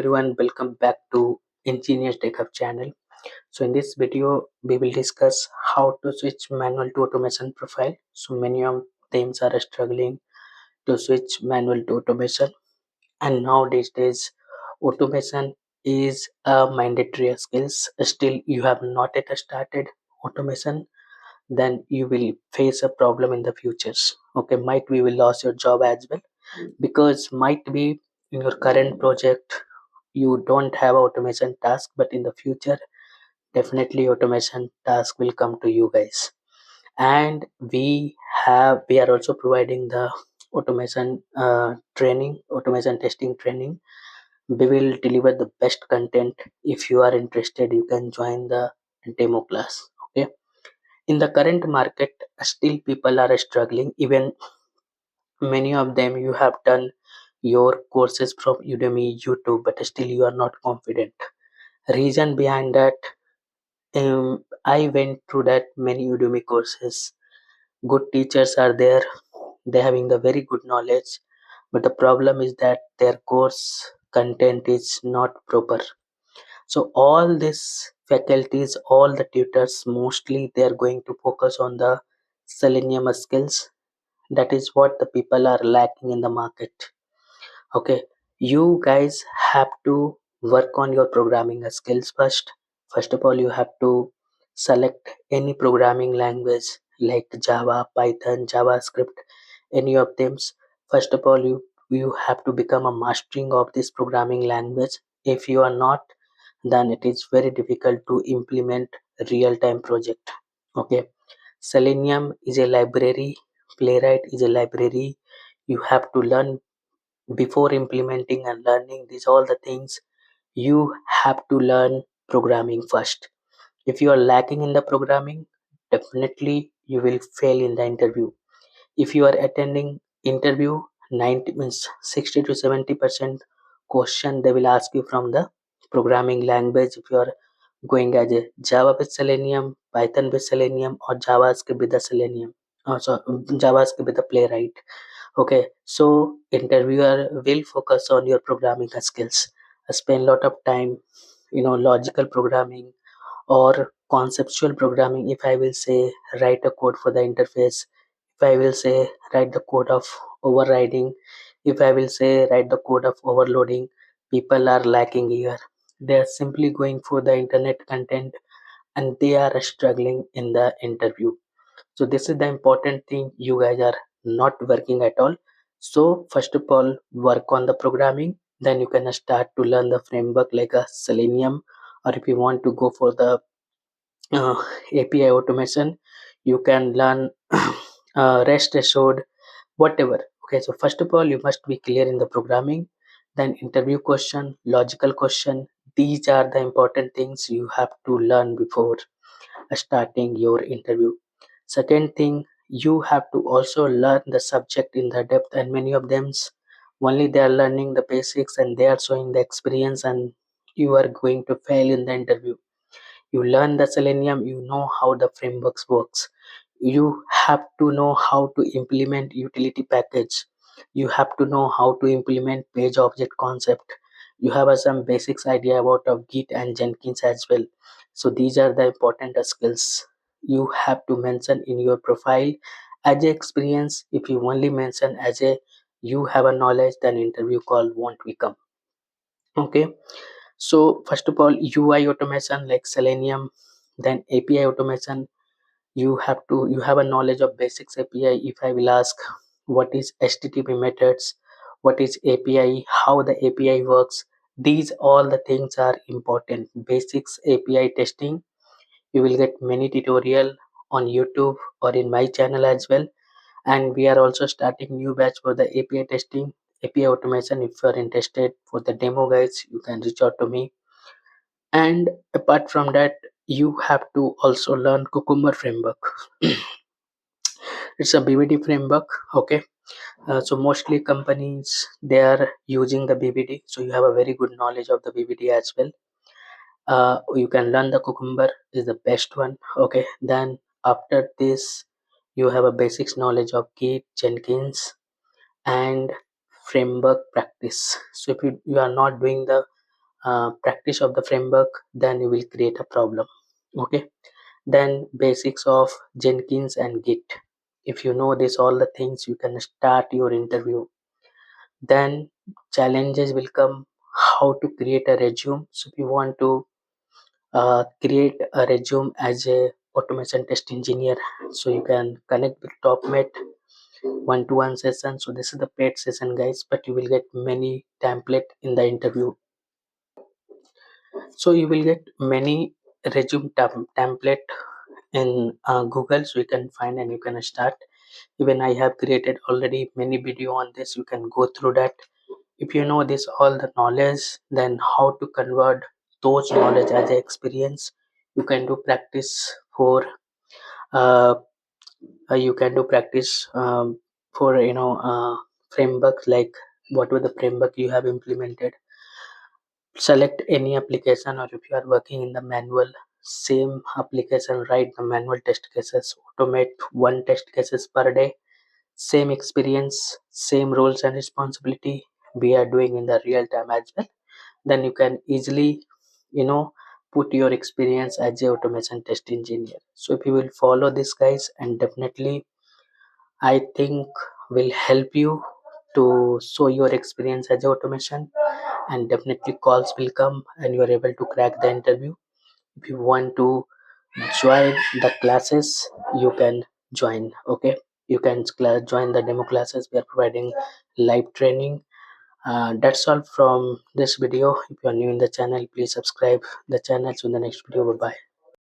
everyone, welcome back to Engineers Tech Hub channel. So in this video, we will discuss how to switch manual to automation profile. So many of them are struggling to switch manual to automation, and now these days, automation is a mandatory skills. Still, you have not yet started automation, then you will face a problem in the futures. Okay, might we will lose your job as well, because might be in your current project you don't have automation task, but in the future definitely automation task will come to you guys. And we are also providing the automation training, automation testing training. We will deliver the best content. If you are interested, you can join the demo class. Okay, in the current market still people are struggling. Even many of them you have done your courses from Udemy, YouTube, but still you are not confident. Reason behind that, I went through that many Udemy courses. Good teachers are there, they having the very good knowledge, but the problem is that their course content is not proper. So all these faculties, all the tutors, mostly they are going to focus on the Selenium skills. That is what the people are lacking in the market. Okay, you guys have to work on your programming skills first. First of all, you have to select any programming language like Java, Python, JavaScript, any of them. First of all, you have to become a mastering of this programming language. If you are not, then it is very difficult to implement real time project. Okay, Selenium is a library, Playwright is a library. You have to learn before implementing and learning these all the things. You have to learn programming first. If you are lacking in the programming, definitely you will fail in the interview. If you are attending interview, 90 means 60 to 70% question they will ask you from the programming language. If you are going as a Java with Selenium, Python with Selenium, or JavaScript with the Selenium, also JavaScript with the Playwright. Okay, so interviewer will focus on your programming skills. Spend lot of time, logical programming or conceptual programming. If I will say write a code for the interface, if I will say write the code of overriding, if I will say write the code of overloading, people are lacking here. They are simply going for the internet content and they are struggling in the interview. So this is the important thing you guys are not working at all. So first of all, work on the programming, then you can start to learn the framework like a Selenium, or if you want to go for the uh, API automation, you can learn rest assured, whatever. Okay, so first of all you must be clear in the programming, then interview question, logical question. These are the important things you have to learn before starting your interview. Second thing, you have to also learn the subject in the depth, and many of them only they are learning the basics and they are showing the experience, and you are going to fail in the interview. You learn the Selenium, you know how the frameworks works. You have to know how to implement utility package. You have to know how to implement page object concept. You have some basics idea about of Git and Jenkins as well. So these are the important skills you have to mention in your profile as a experience. If you only mention as a you have a knowledge, then interview call won't become. Okay, so first of all, UI automation like Selenium, then API automation. You have a knowledge of basics API. If I will ask what is HTTP methods, what is API, how the API works, these all the things are important. Basics API testing. You will get many tutorial on YouTube or in my channel as well. And we are also starting new batch for the API testing, API automation. If you are interested for the demo guys, you can reach out to me. And apart from that, you have to also learn Cucumber framework. It's a BBD framework. Okay, so mostly companies they are using the BBD, so you have a very good knowledge of the BBD as well. You can learn the Cucumber is the best one. Okay, then after this you have a basics knowledge of Git, Jenkins, and framework practice. So if you are not doing the practice of the framework, then you will create a problem. Okay, then basics of Jenkins and Git. If you know this all the things, you can start your interview. Then challenges will come, how to create a resume. So if you want to create a resume as a automation test engineer, so you can connect with topmate one-to-one session. So this is the paid session, guys, but you will get many template in the interview. So you will get many resume template in Google, so you can find and you can start. Even I have created already many video on this, you can go through that. If you know this all the knowledge, then how to convert those knowledge as a experience. You can do practice for uh, you can do practice for frameworks, like whatever the framework you have implemented. Select any application, or if you are working in the manual, same application, write the manual test cases, automate one test cases per day. Same experience, same roles and responsibility we are doing in the real time as well. Then you can easily, you know, put your experience as a automation test engineer. So if you will follow this, guys, and definitely I think will help you to show your experience as a automation, and definitely calls will come and you are able to crack the interview. If you want to join the classes, you can join. Okay, you can join the demo classes. We are providing live training. That's all from this video. If you are new in the channel, please subscribe the channel. So in the next video, bye bye.